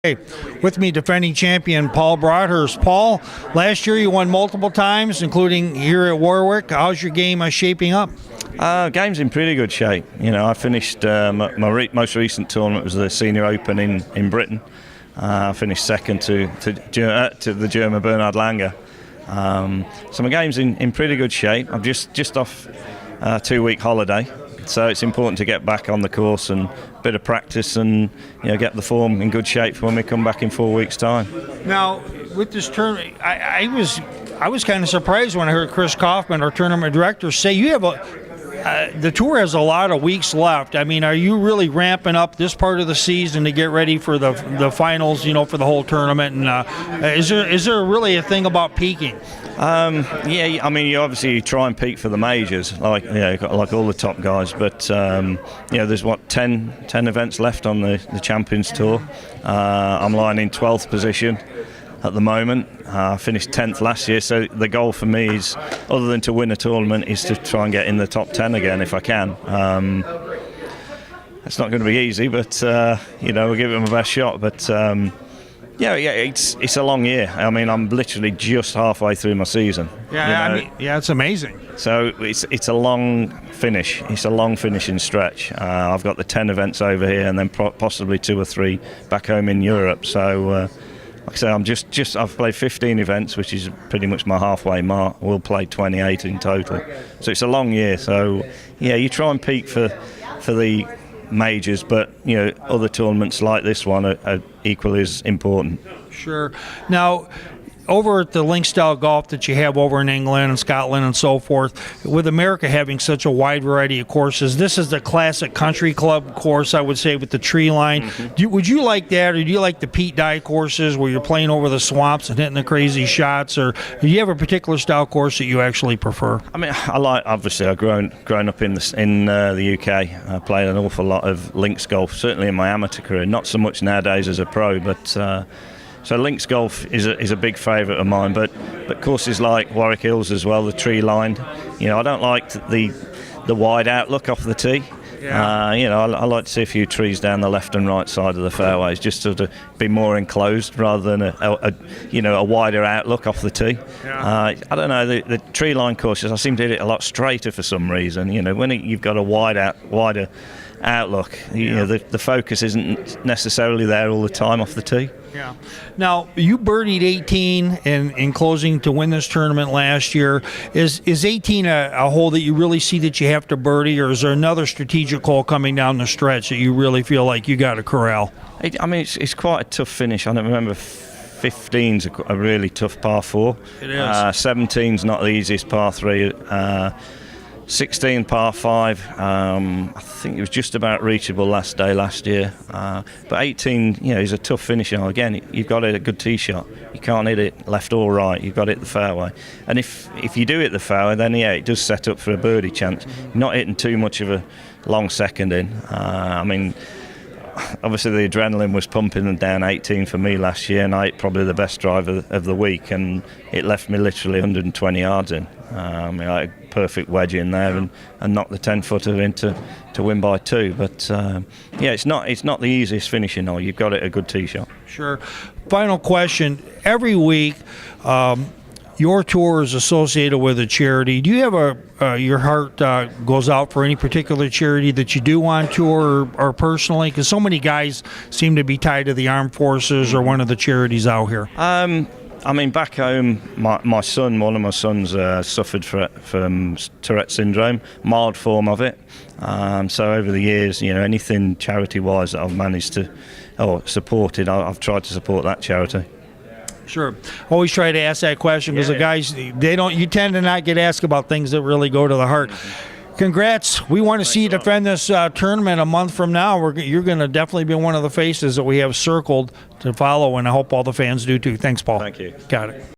Hey, with me, defending champion Paul Broadhurst. Paul, last year you won multiple times, including here at Warwick. How's your game shaping up? Game's in pretty good shape. I finished my most recent tournament was the Senior Open in Britain. I finished second to the German Bernhard Langer. So my game's in pretty good shape. I'm just off a 2-week holiday. So it's important to get back on the course and a bit of practice and get the form in good shape for when we come back in 4 weeks' time. Now, with this tournament, I was kind of surprised when I heard Chris Kaufman, our tournament director, say you have the tour has a lot of weeks left. I mean, are you really ramping up this part of the season to get ready for the finals? For the whole tournament. And is there really a thing about peaking? Yeah, I mean, you try and peak for the majors, like all the top guys. But there's 10 events left on the Champions Tour. I'm lying in 12th position at the moment. I finished 10th last year, so the goal for me is, other than to win a tournament, is to try and get in the top 10 again if I can. It's not going to be easy, but we'll give it my best shot. But it's a long year. I mean, I'm literally just halfway through my season. It's amazing. So it's a long finish. It's a long finishing stretch. I've got the 10 events over here, and then possibly 2 or 3 back home in Europe. So. Like I say, I've played 15 events, which is pretty much my halfway mark. We'll play 28 in total. So it's a long year. So, you try and peak for the majors, but, other tournaments like this one are equally as important. Sure. Now, over at the link-style golf that you have over in England and Scotland and so forth, with America having such a wide variety of courses, this is the classic country club course, I would say, with the tree line. Mm-hmm. Would you like that, or do you like the Pete Dye courses where you're playing over the swamps and hitting the crazy shots, or do you have a particular style course that you actually prefer? I mean, obviously, I've grown up in the UK. I played an awful lot of links golf, certainly in my amateur career, not so much nowadays as a pro, but... So links golf is a big favourite of mine, but courses like Warwick Hills as well, the tree line. I don't like the wide outlook off the tee. Yeah. I like to see a few trees down the left and right side of the fairways, just to be more enclosed rather than a wider outlook off the tee. Yeah. I don't know, the tree line courses, I seem to hit it a lot straighter for some reason. When you've got a wider outlook, the focus isn't necessarily there all the time off the tee. Yeah. Now, you birdied 18 in closing to win this tournament last year. Is 18 a hole that you really see that you have to birdie, or is there another strategic hole coming down the stretch that you really feel like you got to corral? It's quite a tough finish. I don't remember. 15's a really tough par 4. It is. 17's not the easiest par 3. 16 par 5, I think it was just about reachable last year. But 18, is a tough finish. Again, you've got to hit a good tee shot. You can't hit it left or right. You've got to hit the fairway. And if you do hit the fairway, then it does set up for a birdie chance. Not hitting too much of a long second in. Obviously the adrenaline was pumping down 18 for me last year, and I hit probably the best drive of the week, and it left me literally 120 yards in. I had a perfect wedge in there and knocked the 10-footer in to win by 2. But it's not the easiest finishing hole. You've got it a good tee shot. Sure. Final question. Every week, your tour is associated with a charity. Do you have your heart goes out for any particular charity that you do on tour or personally? Because so many guys seem to be tied to the armed forces or one of the charities out here. Back home, one of my sons suffered from Tourette syndrome, mild form of it. So over the years, anything charity-wise that I've managed to supported, I've tried to support that charity. Sure. Always try to ask that question because the guys, you tend to not get asked about things that really go to the heart. Congrats. We want to see you defend this tournament a month from now. You're going to definitely be one of the faces that we have circled to follow, and I hope all the fans do too. Thanks, Paul. Thank you. Got it.